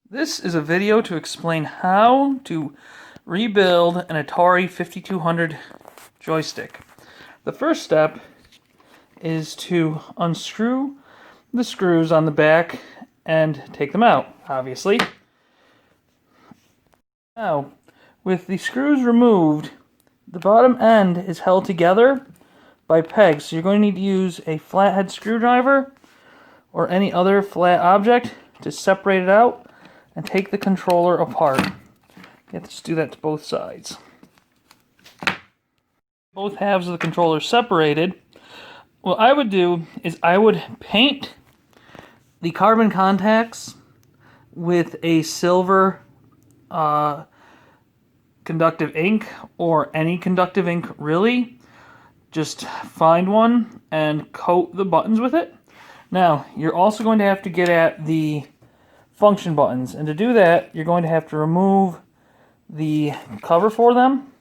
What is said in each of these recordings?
This is a video to explain how to rebuild an Atari 5200 joystick. The first step is to unscrew the screws on the back and take them out, obviously. Now, with the screws removed, the bottom end is held together by pegs, so you're going to need to use a flathead screwdriver or any other flat object to separate it out and take the controller apart. You have to just do that to both sides. Both halves of the controller separated. What I would do is I would paint the carbon contacts with a silver conductive ink, or any conductive ink really. Just find one and coat the buttons with it. Now, you're also going to have to get at the function buttons, and to do that you're going to have to remove the cover for them,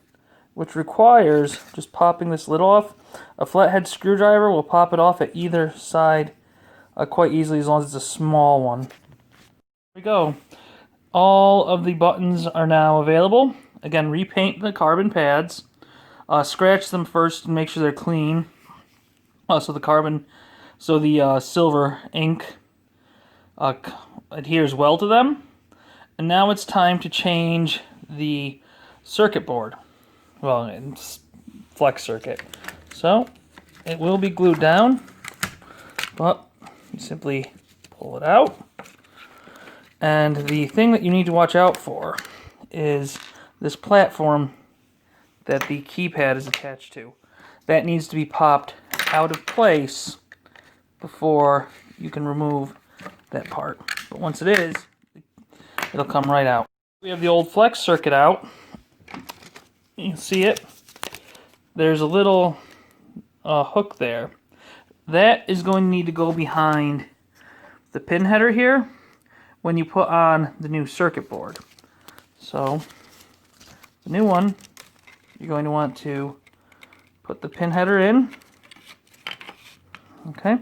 which requires just popping this lid off. A flathead screwdriver will pop it off at either side quite easily, as long as it's a small one. There we go. All of the buttons are now available. Again, repaint the carbon pads. Scratch them first and make sure they're clean. So the silver ink adheres well to them. And now it's time to change the circuit board. Well, it's flex circuit. So it will be glued down, but you simply pull it out. And the thing that you need to watch out for is this platform that the keypad is attached to. That needs to be popped out of place before you can remove that part. But once it is, it'll come right out. We have the old flex circuit out. You can see it. There's a little hook there. That is going to need to go behind the pin header here when you put on the new circuit board. So, the new one, you're going to want to put the pin header in. Okay.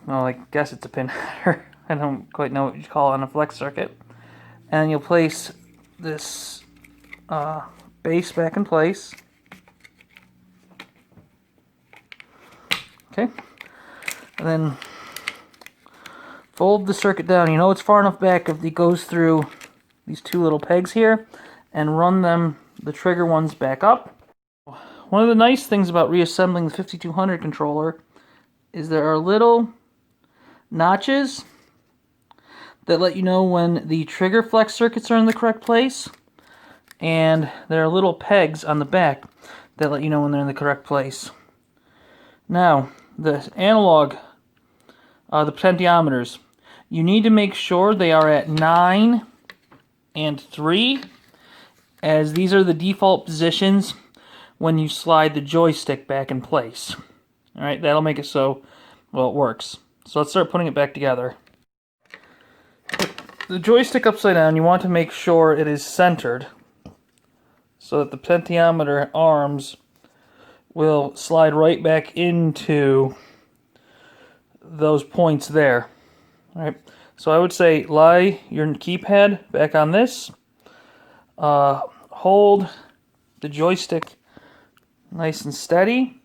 I guess it's a pin header. I don't quite know what you call it on a flex circuit. And you'll place this base back in place. Okay. And then fold the circuit down. You know it's far enough back if it goes through these two little pegs here, and run the trigger ones back up. One of the nice things about reassembling the 5200 controller is there are little notches that let you know when the trigger flex circuits are in the correct place, and there are little pegs on the back that let you know when they're in the correct place. Now, the analog, the potentiometers, you need to make sure they are at 9 and 3, as these are the default positions when you slide the joystick back in place. Alright, that'll make it so, well, it works. So let's start putting it back together. The joystick upside down, you want to make sure it is centered so that the potentiometer arms will slide right back into those points there. Alright, so I would say lie your keypad back on this. Hold the joystick nice and steady,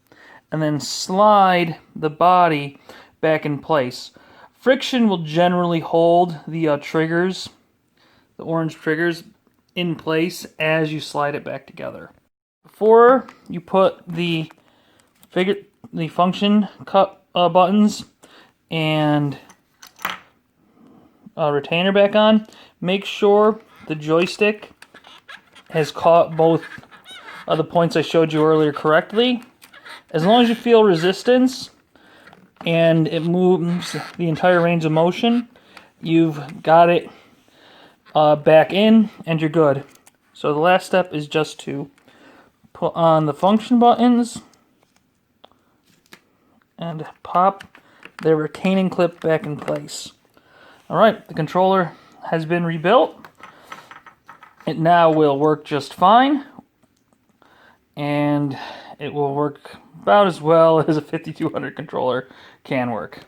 and then slide the body back in place. Friction will generally hold the triggers, the orange triggers, in place as you slide it back together. Before you put the function cut buttons and retainer back on, make sure the joystick has caught both of the points I showed you earlier correctly. As long as you feel resistance and it moves the entire range of motion, you've got it back in and you're good. So the last step is just to put on the function buttons and pop the retaining clip back in place. Alright, the controller has been rebuilt. It now will work just fine, and it will work about as well as a 5200 controller can work.